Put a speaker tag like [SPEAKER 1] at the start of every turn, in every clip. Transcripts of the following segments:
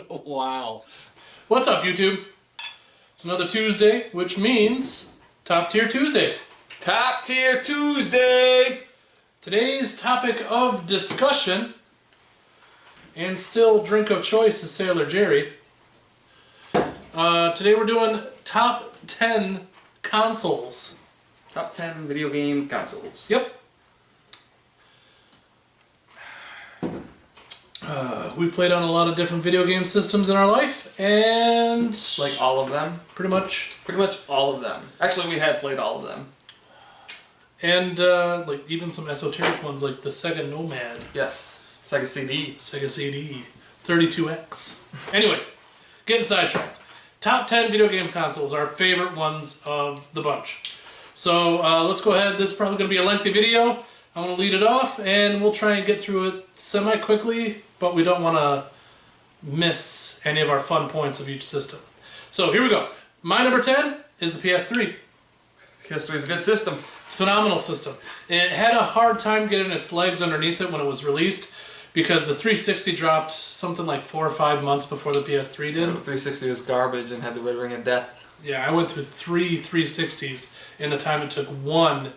[SPEAKER 1] Wow. What's up, YouTube? It's another Tuesday, which means Top Tier Tuesday.
[SPEAKER 2] Top Tier Tuesday!
[SPEAKER 1] Today's topic of discussion, and still drink of choice, is Sailor Jerry. Today we're doing top 10 consoles.
[SPEAKER 2] Top 10 video game consoles.
[SPEAKER 1] Yep. We played on a lot of different video game systems in our life, and...
[SPEAKER 2] Like all of them?
[SPEAKER 1] Pretty much.
[SPEAKER 2] Pretty much all of them. Actually, we had played all of them.
[SPEAKER 1] And like even some esoteric ones like the Sega Nomad.
[SPEAKER 2] Yes. Sega CD.
[SPEAKER 1] Sega CD. 32X. Anyway, getting sidetracked. Top 10 video game consoles, our favorite ones of the bunch. So let's go ahead. This is probably going to be a lengthy video. I'm going to lead it off, and we'll try and get through it semi-quickly, but we don't want to miss any of our fun points of each system. So here we go. My number 10 is the PS3.
[SPEAKER 2] PS3 is a good system.
[SPEAKER 1] It's a phenomenal system. It had a hard time getting its legs underneath it when it was released because the 360 dropped something like 4 or 5 months before the PS3 did.
[SPEAKER 2] The 360 was garbage and had the red ring of death.
[SPEAKER 1] Yeah, I went through 3 360s in the time it took one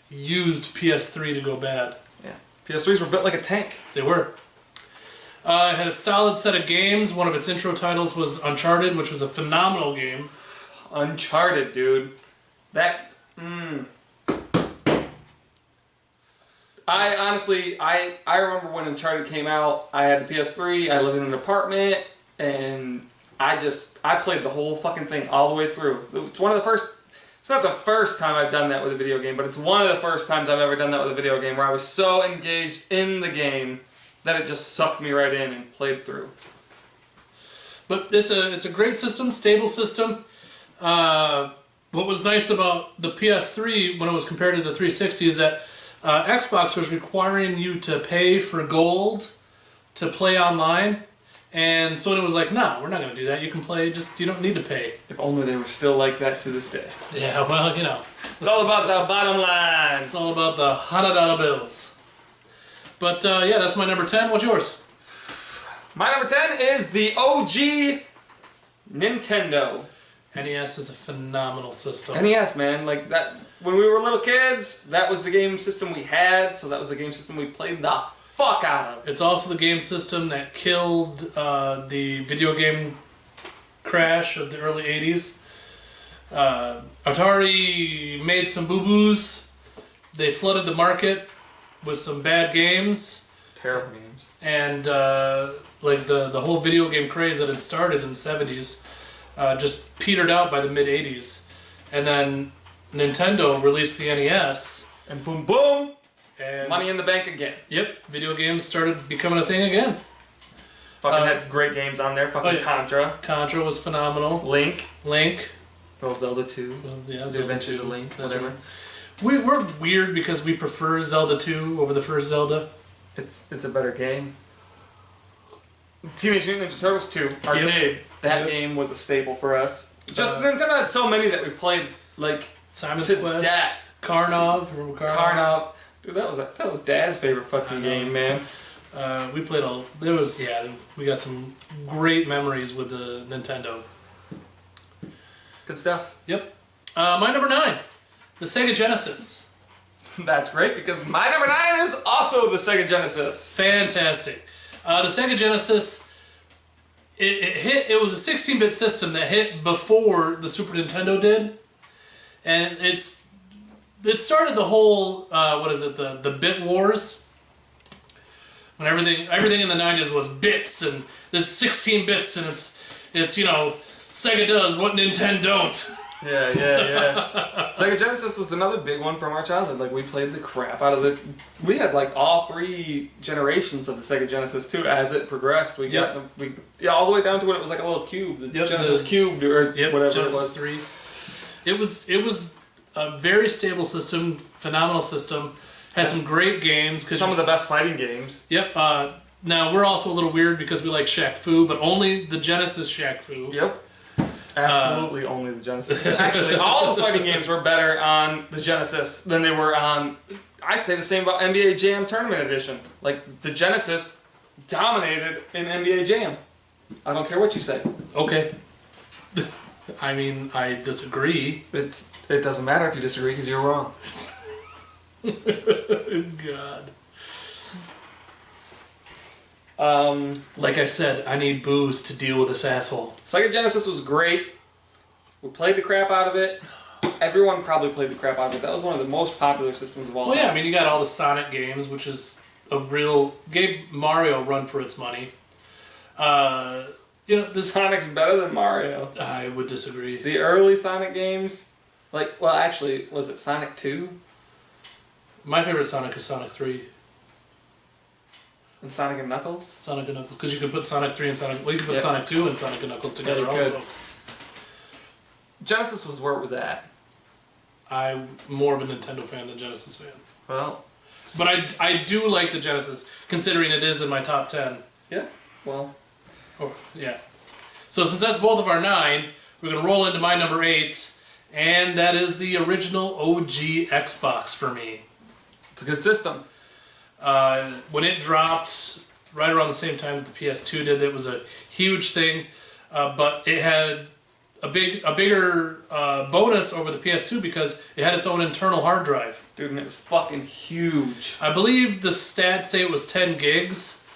[SPEAKER 1] used PS3 to go bad.
[SPEAKER 2] Yeah. PS3s were built like a tank.
[SPEAKER 1] They were. It had a solid set of games. One of its intro titles was Uncharted, which was a phenomenal game.
[SPEAKER 2] Uncharted, dude. That... I honestly, I remember when Uncharted came out, I had the PS3, I lived in an apartment, and I played the whole fucking thing all the way through. It's one of the first, it's not the first time I've done that with a video game, but it's one of the first times I've ever done that with a video game where I was so engaged in the game that it just sucked me right in and played through.
[SPEAKER 1] But it's a great system, stable system. What was nice about the PS3 when it was compared to the 360 is that Xbox was requiring you to pay for gold to play online, and Sony was like, no, we're not going to do that. You can play, you don't need to pay.
[SPEAKER 2] If only they were still like that to this day.
[SPEAKER 1] Yeah, well, you know.
[SPEAKER 2] It's all about the bottom line.
[SPEAKER 1] It's all about the $100 bills. But yeah, that's my number 10. What's yours?
[SPEAKER 2] My number 10 is the OG Nintendo.
[SPEAKER 1] NES is a phenomenal system.
[SPEAKER 2] NES, man, like that. When we were little kids, that was the game system we had, so that was the game system we played the fuck out of.
[SPEAKER 1] It's also the game system that killed the video game crash of the early 80s. Atari made some boo-boos. They flooded the market with some bad games.
[SPEAKER 2] Terrible games.
[SPEAKER 1] And like the whole video game craze that had started in the 70s just petered out by the mid-80s. And then Nintendo released the NES.
[SPEAKER 2] And boom boom!
[SPEAKER 1] And
[SPEAKER 2] money in the bank again.
[SPEAKER 1] Yep, video games started becoming a thing again.
[SPEAKER 2] Fucking had great games on there. Fucking Contra.
[SPEAKER 1] Contra was phenomenal.
[SPEAKER 2] Link.
[SPEAKER 1] Well,
[SPEAKER 2] Zelda 2.
[SPEAKER 1] Yeah,
[SPEAKER 2] The Adventures of Link. Whatever.
[SPEAKER 1] Right. We're weird because we prefer Zelda 2 over the first Zelda.
[SPEAKER 2] It's a better game. Teenage Mutant Ninja Turtles 2 arcade.
[SPEAKER 1] Yep.
[SPEAKER 2] That game was a staple for us. Just Nintendo had so many that we played like
[SPEAKER 1] Simon's
[SPEAKER 2] to
[SPEAKER 1] Quest,
[SPEAKER 2] death.
[SPEAKER 1] Karnov. Remember Karnov?
[SPEAKER 2] Karnov. Dude, that was Dad's favorite fucking game, man.
[SPEAKER 1] We played we got some great memories with the Nintendo.
[SPEAKER 2] Good stuff.
[SPEAKER 1] Yep. My number 9, the Sega Genesis.
[SPEAKER 2] That's great because my number 9 is also the Sega Genesis.
[SPEAKER 1] Fantastic. The Sega Genesis, it was a 16-bit system that hit before the Super Nintendo did. And it started the whole, the bit wars. When everything in the 90s was bits, and there's 16 bits, and it's Sega does what Nintendo don't.
[SPEAKER 2] Yeah. Sega Genesis was another big one from our childhood. Like, we played the crap out of it. We had like all 3 generations of the Sega Genesis too. As it progressed, we got all the way down to when it was like a little cube. The Genesis Cubed or whatever
[SPEAKER 1] Genesis
[SPEAKER 2] it was.
[SPEAKER 1] 3. It was a very stable system, phenomenal system. Had some great games.
[SPEAKER 2] Some of the best fighting games.
[SPEAKER 1] Yep. Now we're also a little weird because we like Shaq Fu, but only the Genesis Shaq Fu.
[SPEAKER 2] Yep. Absolutely only the Genesis. Actually, all the fighting games were better on the Genesis than they were on... I say the same about NBA Jam Tournament Edition. Like, the Genesis dominated in NBA Jam. I don't care what you say.
[SPEAKER 1] Okay. I mean, I disagree.
[SPEAKER 2] It doesn't matter if you disagree because you're wrong.
[SPEAKER 1] God. Like I said, I need booze to deal with this asshole.
[SPEAKER 2] Sega Genesis was great. We played the crap out of it. Everyone probably played the crap out of it. That was one of the most popular systems of all
[SPEAKER 1] Well,
[SPEAKER 2] time.
[SPEAKER 1] yeah, I mean, you got all the Sonic games, which is gave Mario a run for its money. This
[SPEAKER 2] Sonic's better than Mario.
[SPEAKER 1] I would disagree.
[SPEAKER 2] The early Sonic games, actually, was it Sonic 2?
[SPEAKER 1] My favorite Sonic is Sonic 3.
[SPEAKER 2] And Sonic and Knuckles?
[SPEAKER 1] Sonic and Knuckles, because you could put Sonic 3 and Sonic... Well, you could put
[SPEAKER 2] Yep.
[SPEAKER 1] Sonic 2 and Sonic and Knuckles together
[SPEAKER 2] you could.
[SPEAKER 1] also.
[SPEAKER 2] Genesis was where it was at.
[SPEAKER 1] I'm more of a Nintendo fan than Genesis fan.
[SPEAKER 2] Well,
[SPEAKER 1] But I do like the Genesis, considering it is in my top 10.
[SPEAKER 2] yeah, well.
[SPEAKER 1] Oh, yeah. So since that's both of our 9, we're going to roll into my number 8, and that is the original OG Xbox for me.
[SPEAKER 2] It's a good system.
[SPEAKER 1] When it dropped right around the same time that the PS2 did, it was a huge thing, but it had a bigger bonus over the PS2 because it had its own internal hard drive.
[SPEAKER 2] Dude, and it was fucking huge.
[SPEAKER 1] I believe the stats say it was 10 gigs,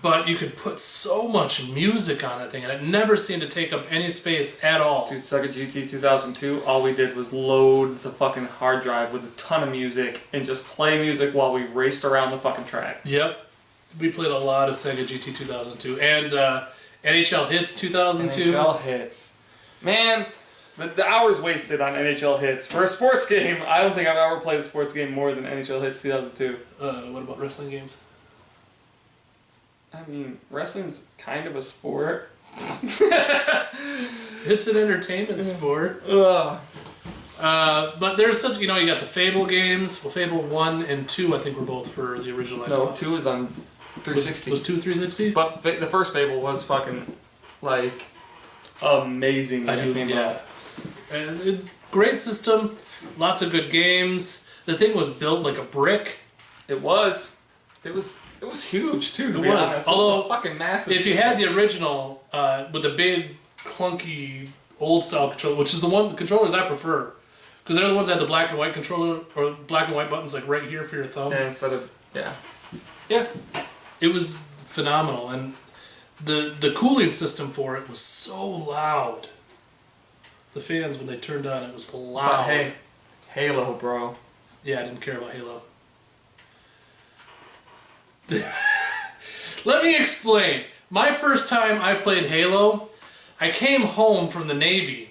[SPEAKER 1] but you could put so much music on that thing, and it never seemed to take up any space at all.
[SPEAKER 2] Dude, Sega GT 2002, all we did was load the fucking hard drive with a ton of music and just play music while we raced around the fucking track.
[SPEAKER 1] Yep. We played a lot of Sega GT 2002 and NHL Hits 2002.
[SPEAKER 2] NHL Hits. Man, the hours wasted on NHL Hits. For a sports game, I don't think I've ever played a sports game more than NHL Hits 2002.
[SPEAKER 1] What about wrestling games?
[SPEAKER 2] I mean, wrestling's kind of a sport.
[SPEAKER 1] It's an entertainment sport.
[SPEAKER 2] Ugh.
[SPEAKER 1] But there's such, you got the Fable games. Well, Fable 1 and 2, I think, were both for the original Xbox.
[SPEAKER 2] No, 2 is on 360.
[SPEAKER 1] Was 2 360?
[SPEAKER 2] But the first Fable was fucking, amazing when it came out.
[SPEAKER 1] And great system, lots of good games. The thing was built like a brick.
[SPEAKER 2] It was huge too. To
[SPEAKER 1] It
[SPEAKER 2] be
[SPEAKER 1] was.
[SPEAKER 2] honest.
[SPEAKER 1] Although,
[SPEAKER 2] it was a fucking massive.
[SPEAKER 1] If you had the original with the big, clunky, old style controller, which is the controllers I prefer, because they're the ones that had the black and white controller or black and white buttons like right here for your thumb.
[SPEAKER 2] yeah, instead of yeah.
[SPEAKER 1] It was phenomenal, and the cooling system for it was so loud. The fans, when they turned on, it was loud.
[SPEAKER 2] But hey, Halo, bro.
[SPEAKER 1] Yeah, I didn't care about Halo. Let me explain. My first time I played Halo, I came home from the Navy,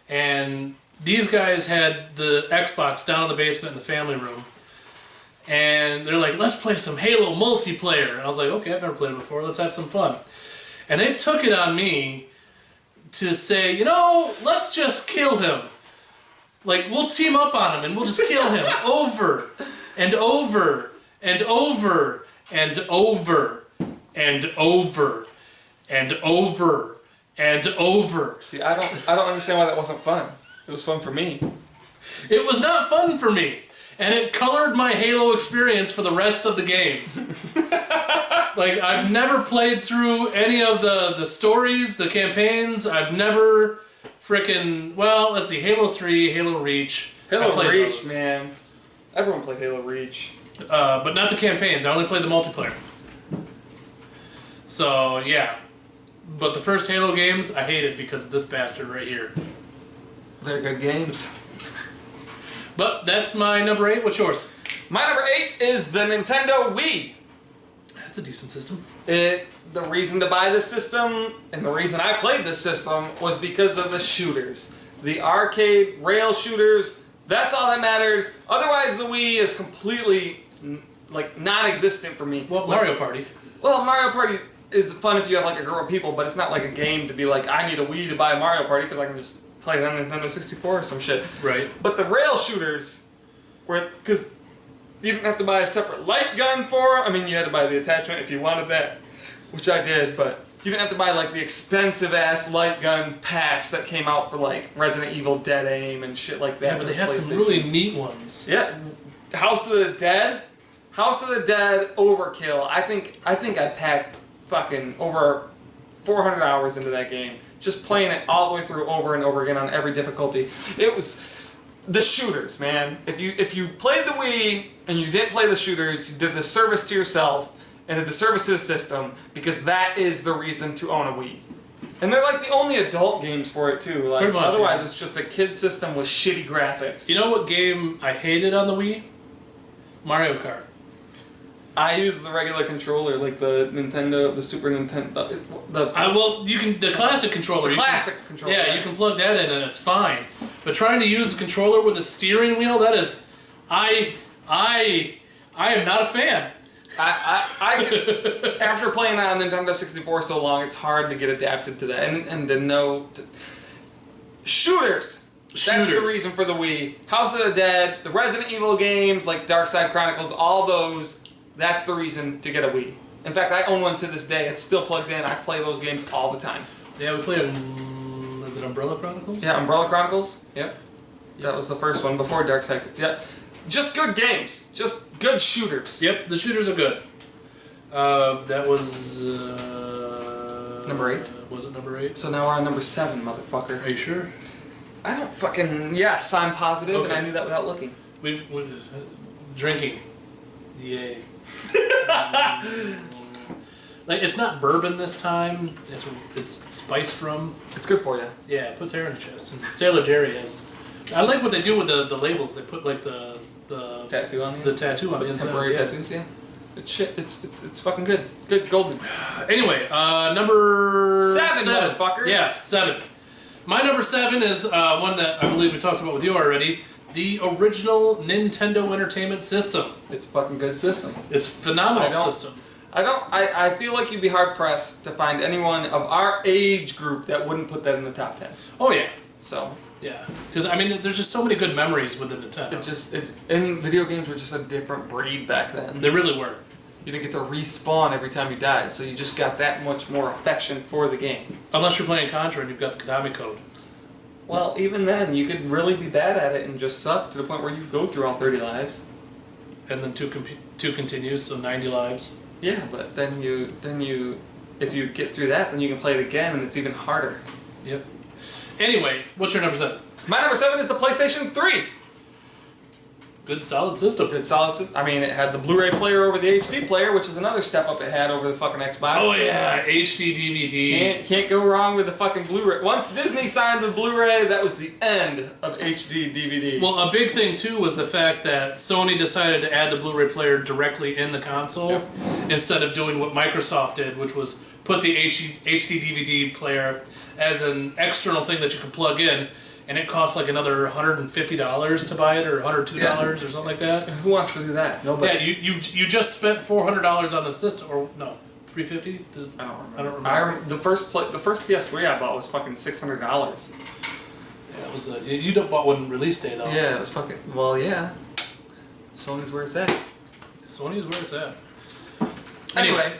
[SPEAKER 1] and these guys had the Xbox down in the basement in the family room, and they're like, let's play some Halo multiplayer. And I was like, okay, I've never played it before, let's have some fun. And they took it on me to say, let's just kill him. Like, we'll team up on him and we'll just kill him over and over and over and over and over and over and over.
[SPEAKER 2] See, I don't understand why that wasn't fun. It was fun for me.
[SPEAKER 1] It was not fun for me, and it colored my Halo experience for the rest of the games. Like, I've never played through any of the stories, the campaigns. I've never let's see, Halo 3, Halo Reach.
[SPEAKER 2] Halo Reach,
[SPEAKER 1] those.
[SPEAKER 2] man. Everyone played Halo Reach.
[SPEAKER 1] But not the campaigns. I only played the multiplayer. So, yeah. But the first Halo games, I hated because of this bastard right here.
[SPEAKER 2] They're good games.
[SPEAKER 1] But that's my number 8. What's yours?
[SPEAKER 2] My number 8 is the Nintendo Wii.
[SPEAKER 1] That's a decent system.
[SPEAKER 2] The reason to buy this system and the reason I played this system was because of the shooters. The arcade rail shooters, that's all that mattered. Otherwise, the Wii is completely non-existent for me.
[SPEAKER 1] Well, Mario Party.
[SPEAKER 2] Well, Mario Party is fun if you have a group of people, but it's not like a game to be like, I need a Wii to buy a Mario Party because I can just play it on Nintendo 64 or some shit.
[SPEAKER 1] Right.
[SPEAKER 2] But the rail shooters, because you didn't have to buy a separate light gun for. I mean, you had to buy the attachment if you wanted that, which I did, but you didn't have to buy the expensive ass light gun packs that came out for Resident Evil Dead Aim and shit like that.
[SPEAKER 1] Yeah, but they had some really neat ones.
[SPEAKER 2] Yeah, House of the Dead Overkill. I think I packed fucking over 400 hours into that game, just playing it all the way through over and over again on every difficulty. It was the shooters, man. If you played the Wii and you didn't play the shooters, you did a disservice to yourself and a disservice to the system, because that is the reason to own a Wii. And they're like the only adult games for it too. Like,
[SPEAKER 1] Pretty much,
[SPEAKER 2] otherwise
[SPEAKER 1] yeah.
[SPEAKER 2] it's just a kid system with shitty graphics.
[SPEAKER 1] You know what game I hated on the Wii? Mario Kart.
[SPEAKER 2] I use the regular controller, like the Nintendo, the Super Nintendo,
[SPEAKER 1] The classic controller.
[SPEAKER 2] classic controller.
[SPEAKER 1] Yeah, you can plug that in and it's fine. But trying to use a controller with a steering wheel, that is, I am not a fan.
[SPEAKER 2] I after playing on Nintendo 64 so long, it's hard to get adapted to that and to know. Shooters. That's the reason for the Wii. House of the Dead, the Resident Evil games like Dark Side Chronicles, all those. That's the reason to get a Wii. In fact, I own one to this day. It's still plugged in. I play those games all the time.
[SPEAKER 1] Yeah, we played. Is it Umbrella Chronicles?
[SPEAKER 2] Yeah, Umbrella Chronicles. Yep. That was the first one before Dark Side. Yep. Just good games. Just good shooters.
[SPEAKER 1] Yep, the shooters are good. That was
[SPEAKER 2] number 8.
[SPEAKER 1] Was it number 8?
[SPEAKER 2] So now we're on number 7, motherfucker.
[SPEAKER 1] Are you sure?
[SPEAKER 2] I don't fucking... Yes, I'm positive,
[SPEAKER 1] Okay.
[SPEAKER 2] and I knew that without looking.
[SPEAKER 1] We've drinking. Yay. Like, it's not bourbon this time. It's spiced rum.
[SPEAKER 2] It's good for you.
[SPEAKER 1] Yeah, it puts air in the chest. And Sailor Jerry has... I like what they do with the labels. They put, like, the
[SPEAKER 2] Tattoo on
[SPEAKER 1] the tattoo on the inside.
[SPEAKER 2] Temporary
[SPEAKER 1] yeah.
[SPEAKER 2] tattoos, yeah. It's shit. It's fucking good. Good, golden.
[SPEAKER 1] Anyway, number
[SPEAKER 2] 7, motherfucker.
[SPEAKER 1] Yeah, 7. My number 7 is one that I believe we talked about with you already. The original Nintendo Entertainment System.
[SPEAKER 2] It's a fucking good system.
[SPEAKER 1] It's a phenomenal system.
[SPEAKER 2] I feel like you'd be hard pressed to find anyone of our age group that wouldn't put that in the top 10.
[SPEAKER 1] Oh yeah,
[SPEAKER 2] So
[SPEAKER 1] yeah. Because I mean, there's just so many good memories with the Nintendo.
[SPEAKER 2] and video games were just a different breed back then.
[SPEAKER 1] They really were.
[SPEAKER 2] You didn't get to respawn every time you died, so you just got that much more affection for the game.
[SPEAKER 1] Unless you're playing Contra and you've got the Konami code.
[SPEAKER 2] Well, even then, you could really be bad at it and just suck to the point where you go through all 30 lives.
[SPEAKER 1] And then two continues, so 90 lives.
[SPEAKER 2] Yeah, but then you, if you get through that, then you can play it again, and it's even harder.
[SPEAKER 1] Yep. Anyway, what's your number 7?
[SPEAKER 2] My number 7 is the PlayStation 3.
[SPEAKER 1] Good solid system.
[SPEAKER 2] Good solid system. I mean, it had the Blu-ray player over the HD player, which is another step up it had over the fucking Xbox.
[SPEAKER 1] Oh yeah, HD DVD.
[SPEAKER 2] Can't go wrong with the fucking Blu-ray. Once Disney signed the Blu-ray, that was the end of HD DVD.
[SPEAKER 1] Well, a big thing too was the fact that Sony decided to add the Blu-ray player directly in the console instead of doing what Microsoft did, which was put the HD DVD player as an external thing that you can plug in, and it costs like another $150 to buy it, or $102 or something like that.
[SPEAKER 2] Who wants to do that? Nobody.
[SPEAKER 1] Yeah, you just spent $400 on the system, or no, $350?
[SPEAKER 2] I don't remember. The first PS3 I bought was fucking $600.
[SPEAKER 1] Yeah, it was. You don't bought one release day though.
[SPEAKER 2] Yeah, it was fucking. Well, yeah. Sony's where it's at.
[SPEAKER 1] Sony is where it's at.
[SPEAKER 2] Anyway.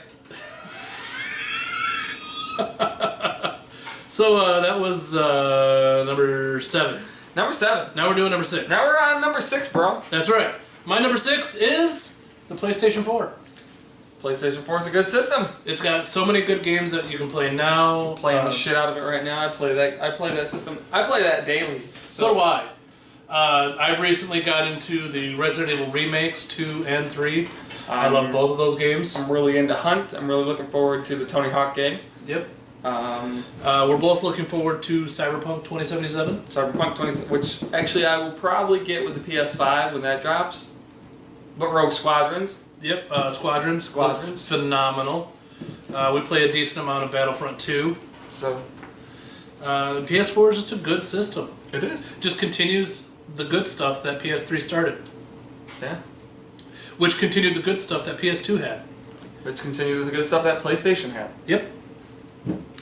[SPEAKER 1] So that was number 7.
[SPEAKER 2] Number 7.
[SPEAKER 1] Now we're doing number 6.
[SPEAKER 2] Now we're on number 6, bro.
[SPEAKER 1] That's right. My number 6 is the PlayStation 4.
[SPEAKER 2] PlayStation 4 is a good system.
[SPEAKER 1] It's got so many good games that you can play now.
[SPEAKER 2] Playing the shit out of it right now. I play that system. I play that daily.
[SPEAKER 1] So do I. I've recently got into the Resident Evil remakes 2 and 3. I love both of those games.
[SPEAKER 2] I'm really into Hunt. I'm really looking forward to the Tony Hawk game.
[SPEAKER 1] Yep. We're both looking forward to Cyberpunk 2077.
[SPEAKER 2] Cyberpunk 20, which actually I will probably get with the PS5 when that drops. But Rogue Squadrons.
[SPEAKER 1] Yep, Squadrons.
[SPEAKER 2] Squadrons.
[SPEAKER 1] Looks phenomenal. We play a decent amount of Battlefront 2.
[SPEAKER 2] So
[SPEAKER 1] PS4 is just a good system.
[SPEAKER 2] it is.
[SPEAKER 1] Just continues the good stuff that PS3 started.
[SPEAKER 2] Yeah.
[SPEAKER 1] Which continued the good stuff that PS2 had.
[SPEAKER 2] Which continues the good stuff that PlayStation had.
[SPEAKER 1] Yep.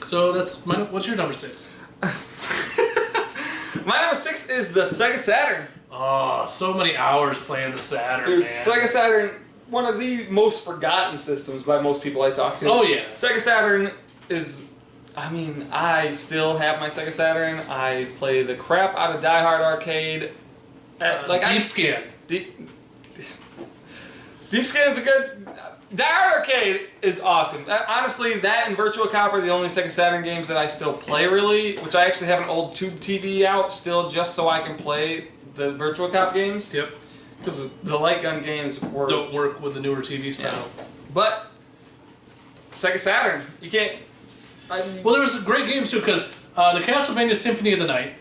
[SPEAKER 1] So that's what's your number 6?
[SPEAKER 2] My number 6 is the Sega Saturn.
[SPEAKER 1] Oh, so many hours playing the Saturn,
[SPEAKER 2] Dude,
[SPEAKER 1] man.
[SPEAKER 2] Sega Saturn, one of the most forgotten systems by most people I talk to.
[SPEAKER 1] Oh yeah.
[SPEAKER 2] Sega Saturn is, I mean, I still have my Sega Saturn. I play the crap out of Die Hard Arcade.
[SPEAKER 1] Deep Scan.
[SPEAKER 2] Deep Scan's a good. Die Arcade is awesome. Honestly, that and Virtua Cop are the only Sega Saturn games that I still play, really. Which I actually have an old tube TV out still, just so I can play the Virtua Cop games.
[SPEAKER 1] Yep.
[SPEAKER 2] Because the light gun games
[SPEAKER 1] Don't work with the newer TV style.
[SPEAKER 2] Yeah. But Sega Saturn, you can't.
[SPEAKER 1] Well, there was great games too, because the Castlevania Symphony of the Night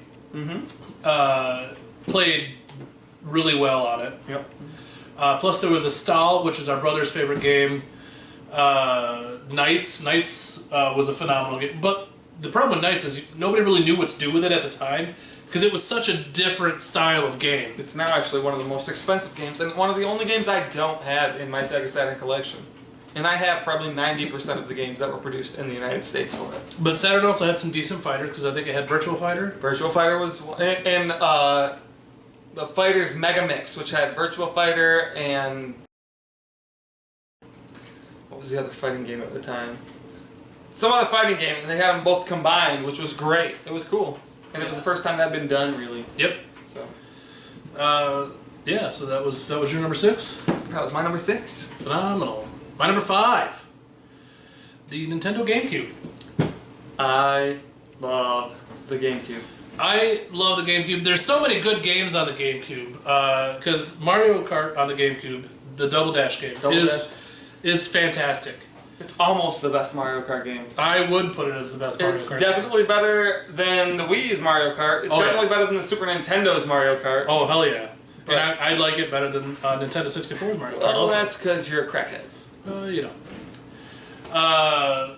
[SPEAKER 1] played really well on it.
[SPEAKER 2] Yep.
[SPEAKER 1] Plus, there was a Stahl, which is our brother's favorite game. Knights was a phenomenal game, but the problem with Knights is nobody really knew what to do with it at the time because it was such a different style of game.
[SPEAKER 2] It's now actually one of the most expensive games, and one of the only games I don't have in my Sega Saturn collection. And I have probably 90% of the games that were produced in the United States for it.
[SPEAKER 1] But Saturn also had some decent fighters because I think it had Virtua Fighter.
[SPEAKER 2] Virtua Fighter was, and the Fighters Mega Mix, which had Virtua Fighter and what was the other fighting game at the time? Some other fighting game, and they had them both combined, which was great. It was cool, and it was the first time that had been done, really.
[SPEAKER 1] Yep.
[SPEAKER 2] So.
[SPEAKER 1] Yeah. So that was your number 6.
[SPEAKER 2] That was my number 6.
[SPEAKER 1] Phenomenal. My number 5. The Nintendo GameCube.
[SPEAKER 2] I love the GameCube.
[SPEAKER 1] I love the GameCube. There's so many good games on the GameCube. Because Mario Kart on the GameCube, the Double Dash game, is fantastic.
[SPEAKER 2] It's almost the best Mario Kart game.
[SPEAKER 1] I would put it as the best Mario Kart.
[SPEAKER 2] It's definitely better than the Wii's Mario Kart. It's definitely better than the Super Nintendo's Mario Kart.
[SPEAKER 1] Oh, hell yeah. But, and I like it better than Nintendo 64's Mario Kart.
[SPEAKER 2] Well, that's because you're a crackhead.
[SPEAKER 1] You know.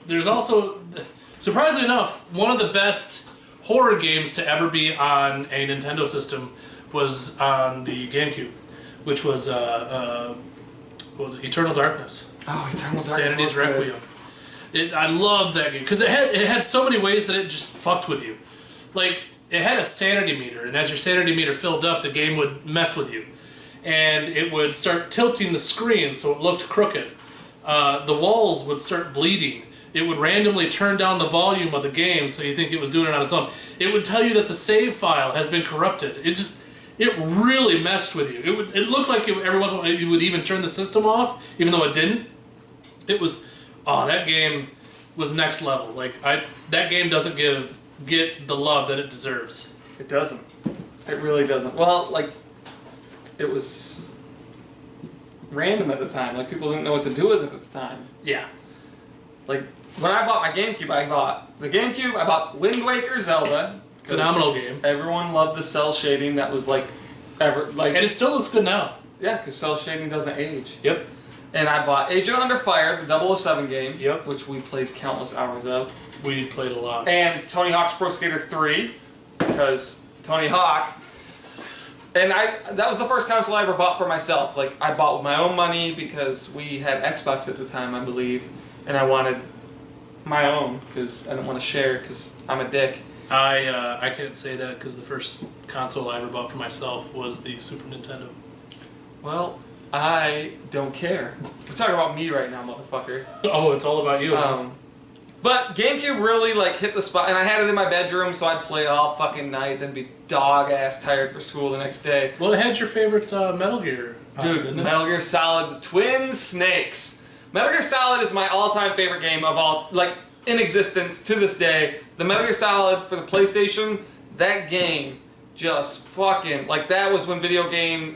[SPEAKER 1] There's also, surprisingly enough, one of the best horror games to ever be on a Nintendo system was on the GameCube, which was what was it? Eternal Darkness.
[SPEAKER 2] Oh, Eternal Darkness.
[SPEAKER 1] Sanity's Requiem. I love that game because it had so many ways that it just fucked with you. Like it had a sanity meter, and as your sanity meter filled up, the game would mess with you, and it would start tilting the screen so it looked crooked. The walls would start bleeding. It would randomly turn down the volume of the game so you think it was doing it on its own. It would tell you that the save file has been corrupted. It really messed with you. It looked like every once in a while it would even turn the system off, even though it didn't. It was, that game was next level. Like that game doesn't get the love that it deserves.
[SPEAKER 2] It doesn't. It really doesn't. Well, like, it was random at the time. Like people didn't know what to do with it at the time.
[SPEAKER 1] Yeah.
[SPEAKER 2] Like when I bought my GameCube, I bought Wind Waker, Zelda.
[SPEAKER 1] Phenomenal game.
[SPEAKER 2] Everyone loved the cell shading that was and
[SPEAKER 1] it still looks good now.
[SPEAKER 2] Yeah, because cell shading doesn't age.
[SPEAKER 1] Yep.
[SPEAKER 2] And I bought Agent Under Fire, the 007 game.
[SPEAKER 1] Yep.
[SPEAKER 2] Which we played countless hours of.
[SPEAKER 1] We played a lot.
[SPEAKER 2] And Tony Hawk's Pro Skater 3, because Tony Hawk. And that was the first console I ever bought for myself. Like I bought with my own money because we had Xbox at the time, I believe, and I wanted my own because I didn't want to share because I'm a dick.
[SPEAKER 1] I can't say that because the first console I ever bought for myself was the Super Nintendo.
[SPEAKER 2] Well, I don't care. We're talking about me right now, motherfucker.
[SPEAKER 1] Oh, it's all about you.
[SPEAKER 2] But GameCube really hit the spot, and I had it in my bedroom, so I'd play all fucking night, then be dog ass tired for school the next day.
[SPEAKER 1] Well, it had your favorite Metal Gear.
[SPEAKER 2] Dude,
[SPEAKER 1] didn't it?
[SPEAKER 2] Metal Gear Solid, the Twin Snakes. Metal Gear Solid is my all-time favorite game of all, in existence to this day. The Metal Gear Solid for the PlayStation, that game just fucking, that was when video game,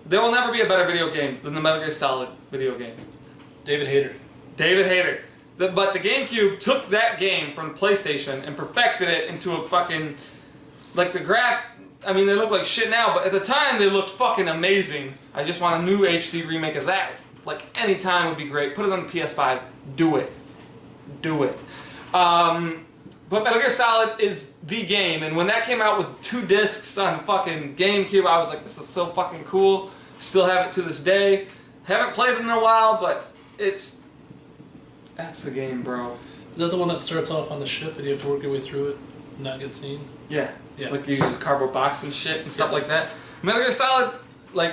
[SPEAKER 2] there will never be a better video game than the Metal Gear Solid video game.
[SPEAKER 1] David Hayter.
[SPEAKER 2] David Hayter. But the GameCube took that game from PlayStation and perfected it into a fucking, they look like shit now, but at the time they looked fucking amazing. I just want a new HD remake of that. Any time would be great. Put it on the PS5. Do it. But Metal Gear Solid is the game, and when that came out with 2 discs on fucking GameCube, I was like, this is so fucking cool. Still have it to this day. Haven't played it in a while, but that's the game, bro.
[SPEAKER 1] Is that the one that starts off on the ship and you have to work your way through it and not get seen?
[SPEAKER 2] Yeah.
[SPEAKER 1] Yeah.
[SPEAKER 2] You use a cardboard box and shit and stuff like that. Metal Gear Solid, Metal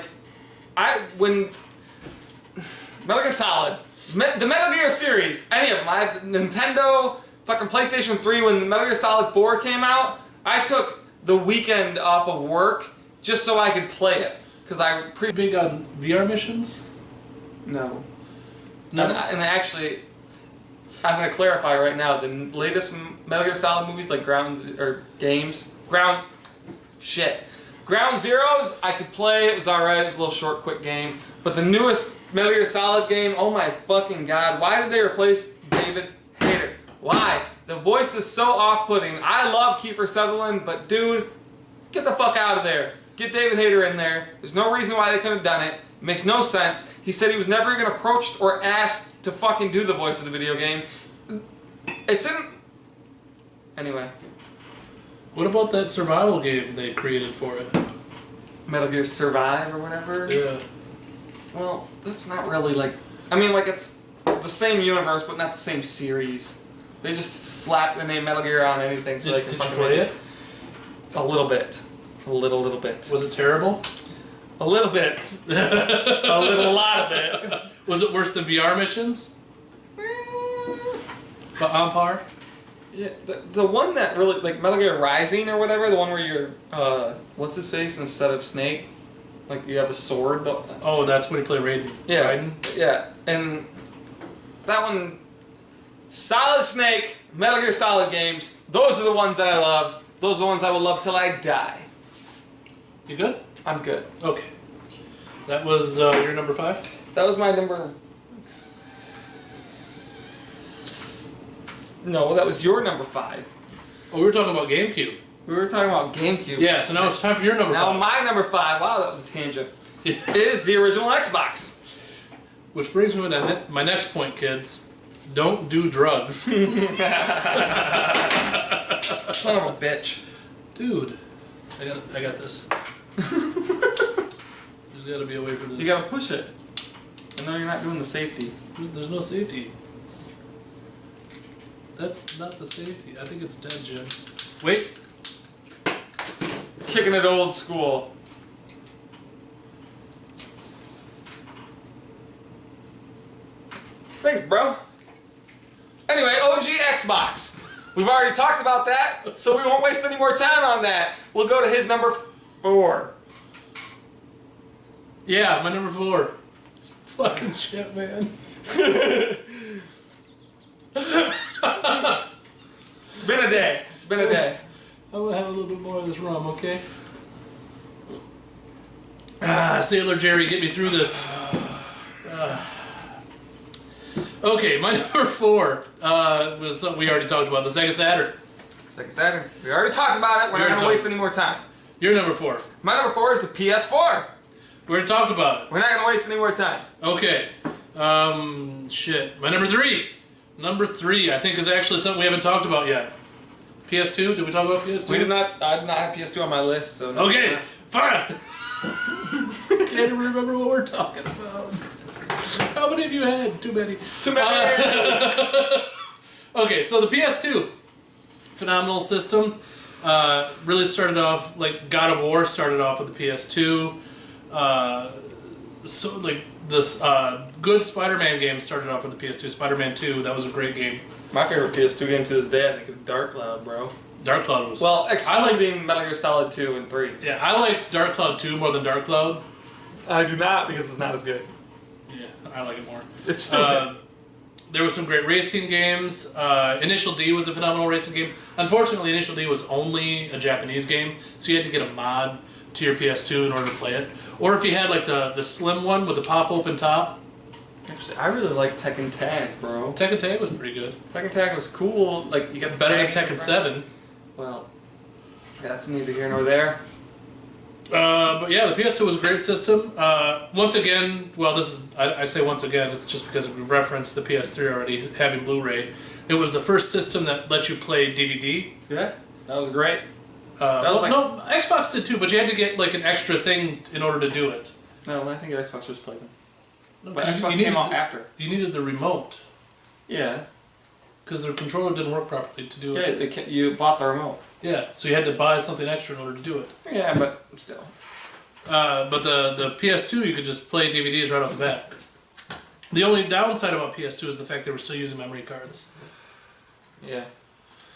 [SPEAKER 2] Gear Solid, the Metal Gear series, any of them, I had Nintendo, fucking PlayStation 3, when Metal Gear Solid 4 came out, I took the weekend off of work just so I could play it. Because
[SPEAKER 1] Pretty big on VR missions?
[SPEAKER 2] No.
[SPEAKER 1] No.
[SPEAKER 2] And actually, I'm gonna clarify right now. The latest Metal Gear Solid movies, like Ground Zeroes, I could play. It was alright. It was a little short, quick game. But the newest Metal Gear Solid game, oh my fucking god! Why did they replace David Hayter? Why? The voice is so off-putting. I love Kiefer Sutherland, but dude, get the fuck out of there. Get David Hayter in there. There's no reason why they couldn't have done it. It makes no sense. He said he was never even approached or asked to fucking do the voice of the video game. It's in... Anyway.
[SPEAKER 1] What about that survival game they created for it?
[SPEAKER 2] Metal Gear Survive or whatever?
[SPEAKER 1] Yeah.
[SPEAKER 2] Well, that's not really like... I mean, like, it's the same universe, but not the same series. They just slap the name Metal Gear on anything so they can
[SPEAKER 1] Did you
[SPEAKER 2] fucking
[SPEAKER 1] play
[SPEAKER 2] make
[SPEAKER 1] it?
[SPEAKER 2] A little bit. A little bit.
[SPEAKER 1] Was it terrible?
[SPEAKER 2] A little bit. A lot of it.
[SPEAKER 1] Was it worse than VR missions? But on par?
[SPEAKER 2] Yeah, the one that really, like Metal Gear Rising or whatever, the one where you're, what's his face instead of Snake? Like you have a sword.
[SPEAKER 1] Oh, that's when you play Raiden.
[SPEAKER 2] Yeah.
[SPEAKER 1] Raiden?
[SPEAKER 2] Yeah. And that one, Solid Snake, Metal Gear Solid games, those are the ones that I love. Those are the ones I will love till I die.
[SPEAKER 1] You good?
[SPEAKER 2] I'm good.
[SPEAKER 1] Okay. That was your number 5?
[SPEAKER 2] That was my number... No, that was your number 5.
[SPEAKER 1] Oh, we were talking about GameCube.
[SPEAKER 2] We were talking about GameCube.
[SPEAKER 1] Yeah, so now it's time for your number 5.
[SPEAKER 2] Now my number 5, wow, that was a tangent, is the original Xbox.
[SPEAKER 1] Which brings me to my next point, kids. Don't do drugs.
[SPEAKER 2] Son of a bitch.
[SPEAKER 1] Dude, I got this. There's got to be a way for this.
[SPEAKER 2] You gotta push it. I know you're not doing the safety.
[SPEAKER 1] There's no safety. That's not the safety. I think it's dead, Jim. Wait.
[SPEAKER 2] Kicking it old school. Thanks, bro. Anyway, OG Xbox. We've already talked about that, so we won't waste any more time on that. We'll go to his number 4.
[SPEAKER 1] Yeah, my number 4. Fucking shit, man.
[SPEAKER 2] It's been a day. It's been a day.
[SPEAKER 1] I'm gonna have a little bit more of this rum, okay? Sailor Jerry, get me through this. Okay, my number 4 was something we already talked about, the Sega Saturn.
[SPEAKER 2] Sega Saturn. We already talked about it. We're not going to waste any more time.
[SPEAKER 1] Your number 4.
[SPEAKER 2] My number 4 is the PS4.
[SPEAKER 1] We already talked about it.
[SPEAKER 2] We're not going to waste any more time.
[SPEAKER 1] Okay. Shit. My number 3. Number 3, I think, is actually something we haven't talked about yet. PS2? Did we talk about PS2?
[SPEAKER 2] We did not. I did not have PS2 on my list, so no.
[SPEAKER 1] Okay, fine. Can't even remember what we're talking about. How many of you had? Too many.
[SPEAKER 2] Too many.
[SPEAKER 1] Okay, so the PS2, phenomenal system. Really started off like God of War started off with the PS2. So like this good Spider-Man game started off with the PS2. Spider-Man 2, that was a great game.
[SPEAKER 2] My favorite PS2 game to this day, I think, is Dark Cloud, bro.
[SPEAKER 1] Dark Cloud was...
[SPEAKER 2] Well, excluding Metal Gear Solid 2 and 3.
[SPEAKER 1] Yeah, I like Dark Cloud 2 more than Dark Cloud.
[SPEAKER 2] I do not, because it's not as good.
[SPEAKER 1] Yeah, I like it more.
[SPEAKER 2] It's still good.
[SPEAKER 1] There were some great racing games. Initial D was a phenomenal racing game. Unfortunately, Initial D was only a Japanese game, so you had to get a mod to your PS2 in order to play it. Or if you had like the slim one with the pop-open top.
[SPEAKER 2] Actually, I really like Tekken Tag, bro.
[SPEAKER 1] Tekken Tag was pretty good.
[SPEAKER 2] Tekken Tag was cool. Like you got
[SPEAKER 1] Better than Tekken 7.
[SPEAKER 2] Well, that's neither here nor there.
[SPEAKER 1] But yeah, the PS2 was a great system. Once again, well, this is I say once again, it's just because we referenced the PS3 already having Blu-ray. It was the first system that let you play DVD.
[SPEAKER 2] Yeah, that was great.
[SPEAKER 1] No, Xbox did too, but you had to get like an extra thing in order to do it.
[SPEAKER 2] No, I think Xbox just played them.
[SPEAKER 1] No,
[SPEAKER 2] But
[SPEAKER 1] 'cause
[SPEAKER 2] Xbox came out after.
[SPEAKER 1] You needed the remote
[SPEAKER 2] Yeah.
[SPEAKER 1] because the controller didn't work properly to do
[SPEAKER 2] Yeah,
[SPEAKER 1] it.
[SPEAKER 2] you bought the remote.
[SPEAKER 1] Yeah, so you had to buy something extra in order to do it.
[SPEAKER 2] Yeah, but still.
[SPEAKER 1] But the PS2, you could just play DVDs right off the bat. The only downside about PS2 is the fact they were still using memory cards.
[SPEAKER 2] Yeah.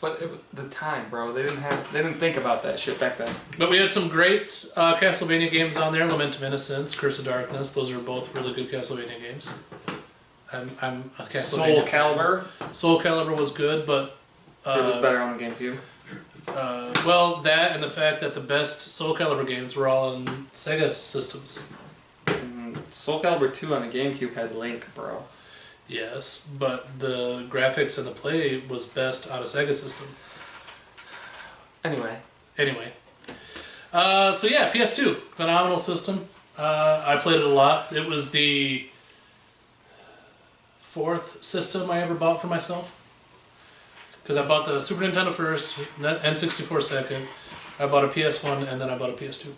[SPEAKER 2] But the time, bro. They didn't think about that shit back then.
[SPEAKER 1] But we had some great Castlevania games on there. Lament of Innocence, Curse of Darkness. Those are both really good Castlevania games. I'm a Castlevania
[SPEAKER 2] Soul Calibur.
[SPEAKER 1] Soul Calibur was good, but
[SPEAKER 2] It was better on the GameCube.
[SPEAKER 1] well, that and the fact that the best Soul Calibur games were all on Sega systems.
[SPEAKER 2] Soul Calibur 2 on the GameCube had Link, bro.
[SPEAKER 1] Yes, but the graphics and the play was best on a Sega system.
[SPEAKER 2] Anyway.
[SPEAKER 1] So yeah, PS2, phenomenal system. I played it a lot. It was the 4th system I ever bought for myself. Because I bought the Super Nintendo first, N64 second. I bought a PS1 and then I bought a PS2.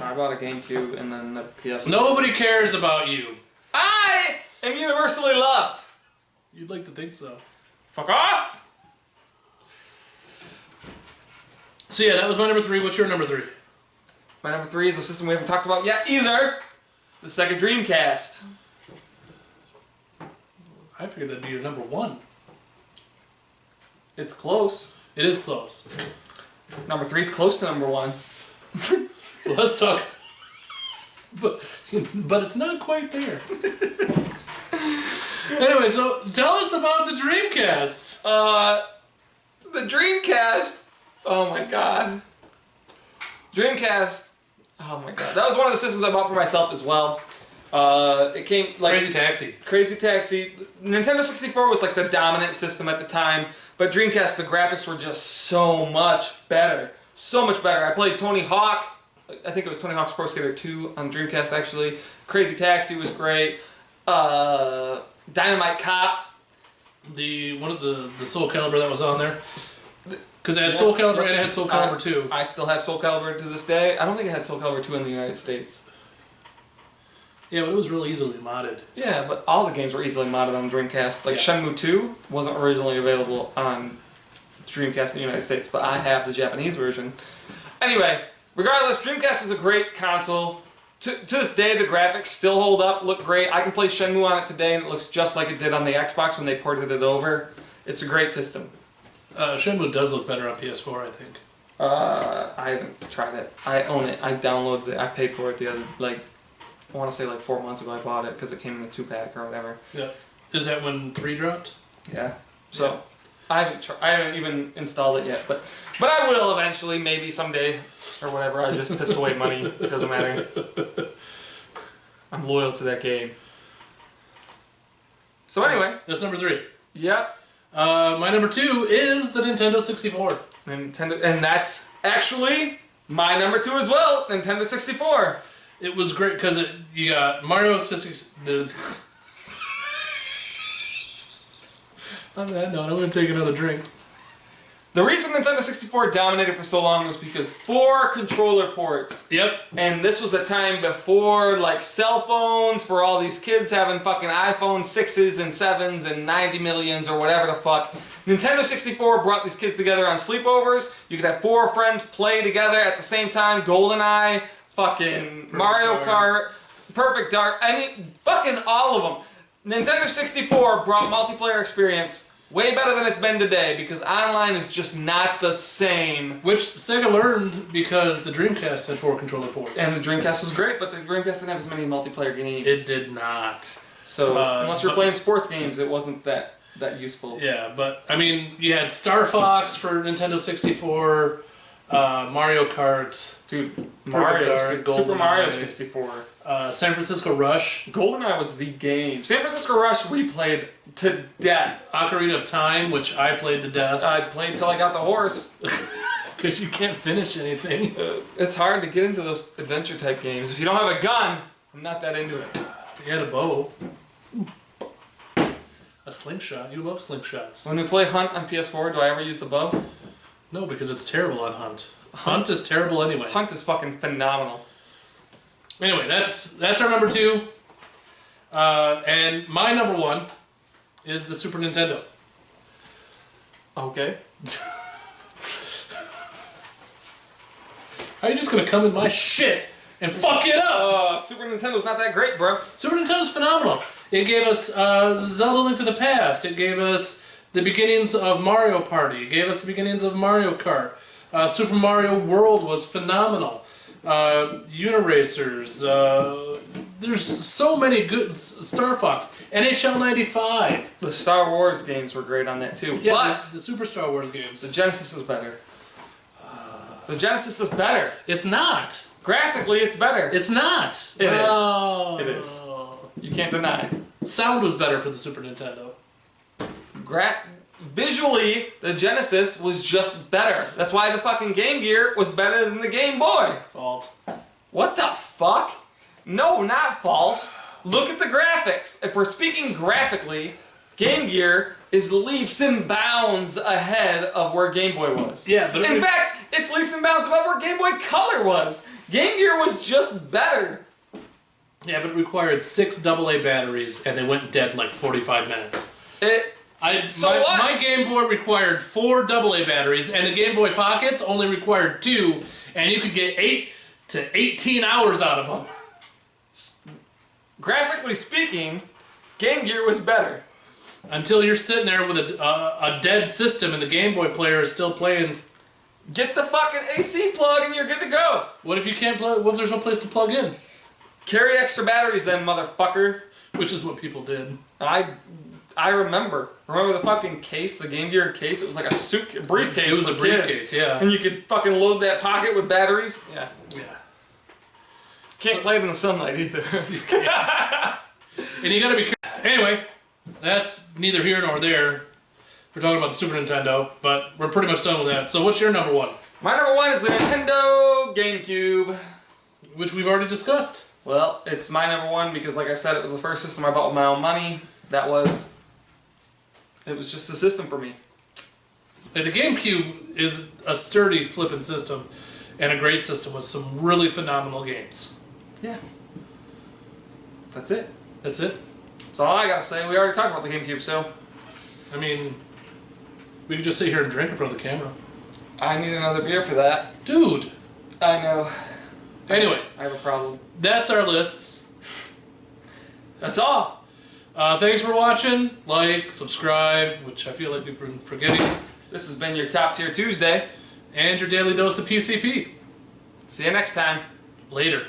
[SPEAKER 2] I bought a GameCube and then the PS.
[SPEAKER 1] Nobody cares about you.
[SPEAKER 2] I am universally loved.
[SPEAKER 1] You'd like to think so.
[SPEAKER 2] Fuck off.
[SPEAKER 1] So yeah, that was my number 3. What's your number 3?
[SPEAKER 2] My number 3 is a system we haven't talked about yet either. The Sega Dreamcast.
[SPEAKER 1] I figured that'd be your number 1.
[SPEAKER 2] It's close.
[SPEAKER 1] It is close.
[SPEAKER 2] Number 3 is close to number 1.
[SPEAKER 1] Well, let's talk. But it's not quite there. Anyway, so tell us about the Dreamcast.
[SPEAKER 2] The Dreamcast. Oh my god. Dreamcast. Oh my god. That was one of the systems I bought for myself as well. It came like Crazy Taxi. Nintendo 64 was like the dominant system at the time, but Dreamcast, the graphics were just so much better. So much better. I played Tony Hawk. I think it was Tony Hawk's Pro Skater 2 on Dreamcast actually. Crazy Taxi was great. Dynamite Cop.
[SPEAKER 1] One of the Soul Calibur that was on there. Because it had Soul Calibur and it had Soul Calibur 2.
[SPEAKER 2] I still have Soul Calibur to this day. I don't think it had Soul Calibur 2 in the United States.
[SPEAKER 1] Yeah, but it was real easily modded.
[SPEAKER 2] Yeah, but all the games were easily modded on Dreamcast. Like Shenmue 2 wasn't originally available on Dreamcast in the United States, but I have the Japanese version. Anyway, regardless, Dreamcast is a great console. To this day, the graphics still hold up, look great. I can play Shenmue on it today, and it looks just like it did on the Xbox when they ported it over. It's a great system.
[SPEAKER 1] Shenmue does look better on PS4, I think.
[SPEAKER 2] I haven't tried it. I own it. I downloaded it. I paid for it the other, I want to say 4 months ago I bought it because it came in a 2-pack or whatever.
[SPEAKER 1] Yeah. Is that when 3 dropped?
[SPEAKER 2] Yeah. So, I haven't even installed it yet, but I will eventually, maybe someday, or whatever. I just pissed away money. It doesn't matter. I'm loyal to that game. So anyway.
[SPEAKER 1] That's number 3.
[SPEAKER 2] Yep.
[SPEAKER 1] My number 2 is the Nintendo 64.
[SPEAKER 2] And that's actually my number 2 as well, Nintendo 64.
[SPEAKER 1] It was great because you got Mario 64. On that note, I'm going to take another drink.
[SPEAKER 2] The reason Nintendo 64 dominated for so long was because 4 controller ports.
[SPEAKER 1] Yep.
[SPEAKER 2] And this was a time before cell phones, for all these kids having fucking iPhone 6s and 7s and 90 millions or whatever the fuck. Nintendo 64 brought these kids together on sleepovers. You could have 4 friends play together at the same time. GoldenEye, fucking Mario Kart, Perfect Dark, fucking all of them. Nintendo 64 brought multiplayer experience way better than it's been today because online is just not the same.
[SPEAKER 1] Which Sega learned because the Dreamcast had 4 controller ports.
[SPEAKER 2] And the Dreamcast was great, but the Dreamcast didn't have as many multiplayer games.
[SPEAKER 1] It did not.
[SPEAKER 2] So, unless you're playing sports games, it wasn't that useful.
[SPEAKER 1] Yeah, but, I mean, you had Star Fox for Nintendo 64, Mario Kart.
[SPEAKER 2] Dude,
[SPEAKER 1] Super
[SPEAKER 2] Mario 64.
[SPEAKER 1] San Francisco Rush.
[SPEAKER 2] GoldenEye was the game. San Francisco Rush we played to death.
[SPEAKER 1] Ocarina of Time, which I played to death.
[SPEAKER 2] I played till I got the horse.
[SPEAKER 1] Because you can't finish anything.
[SPEAKER 2] It's hard to get into those adventure type games. If you don't have a gun, I'm not that into it.
[SPEAKER 1] You had a bow. A slingshot. You love slingshots.
[SPEAKER 2] When we play Hunt on PS4, do I ever use the bow?
[SPEAKER 1] No, because it's terrible on Hunt. Hunt is terrible anyway.
[SPEAKER 2] Hunt is fucking phenomenal.
[SPEAKER 1] Anyway, that's our number 2. And my number 1 is the Super Nintendo.
[SPEAKER 2] Okay.
[SPEAKER 1] Are you just gonna come in my shit and fuck it up?
[SPEAKER 2] Super Nintendo's not that great, bro.
[SPEAKER 1] Super Nintendo's phenomenal. It gave us Zelda Link to the Past. It gave us the beginnings of Mario Party. It gave us the beginnings of Mario Kart. Super Mario World was phenomenal. Uniracers. There's so many good. Star Fox. NHL 95.
[SPEAKER 2] The Star Wars games were great on that too.
[SPEAKER 1] Yeah,
[SPEAKER 2] But
[SPEAKER 1] the Super Star Wars games.
[SPEAKER 2] the Genesis is better. The Genesis is better.
[SPEAKER 1] It's not.
[SPEAKER 2] Graphically, it's better.
[SPEAKER 1] It's not.
[SPEAKER 2] It is.
[SPEAKER 1] Oh.
[SPEAKER 2] It is. You can't deny.
[SPEAKER 1] Sound was better for the Super Nintendo.
[SPEAKER 2] Visually, the Genesis was just better. That's why the fucking Game Gear was better than the Game Boy.
[SPEAKER 1] Fault.
[SPEAKER 2] What the fuck? No, not false. Look at the graphics. If we're speaking graphically, Game Gear is leaps and bounds ahead of where Game Boy was.
[SPEAKER 1] Yeah, but
[SPEAKER 2] in fact, it's leaps and bounds above where Game Boy Color was. Game Gear was just better.
[SPEAKER 1] Yeah, but it required 6 AA batteries, and they went dead in like 45 minutes. My Game Boy required 4 AA batteries, and the Game Boy Pockets only required 2, and you could get 8 to 18 hours out of them.
[SPEAKER 2] Graphically speaking, Game Gear was better.
[SPEAKER 1] Until you're sitting there with a dead system, and the Game Boy player is still playing.
[SPEAKER 2] Get the fucking AC plug, and you're good to go.
[SPEAKER 1] What if you can't plug? What if there's no place to plug in?
[SPEAKER 2] Carry extra batteries then, motherfucker.
[SPEAKER 1] Which is what people did.
[SPEAKER 2] I remember. Remember the fucking case, the Game Gear case? It was like a briefcase.
[SPEAKER 1] It was a briefcase,
[SPEAKER 2] kids.
[SPEAKER 1] yeah.
[SPEAKER 2] And you could fucking load that pocket with batteries. Yeah.
[SPEAKER 1] Yeah.
[SPEAKER 2] Can't play it in the sunlight either.
[SPEAKER 1] And you gotta be careful. Anyway, that's neither here nor there. We're talking about the Super Nintendo, but we're pretty much done with that. So what's your number one?
[SPEAKER 2] My number one is the Nintendo GameCube.
[SPEAKER 1] Which we've already discussed.
[SPEAKER 2] Well, it's my number one because, like I said, it was the first system I bought with my own money. It was just the system for me.
[SPEAKER 1] The GameCube is a sturdy flipping system and a great system with some really phenomenal games.
[SPEAKER 2] Yeah. That's it.
[SPEAKER 1] That's it.
[SPEAKER 2] That's all I gotta say. We already talked about the GameCube, so
[SPEAKER 1] I mean, we could just sit here and drink in front of the camera.
[SPEAKER 2] I need another beer for that.
[SPEAKER 1] Dude!
[SPEAKER 2] I know.
[SPEAKER 1] Anyway.
[SPEAKER 2] I have a problem.
[SPEAKER 1] That's our lists.
[SPEAKER 2] That's all.
[SPEAKER 1] Thanks for watching. Like, subscribe, which I feel like we've been forgetting.
[SPEAKER 2] This has been your Top Tier Tuesday.
[SPEAKER 1] And your daily dose of PCP.
[SPEAKER 2] See you next time.
[SPEAKER 1] Later.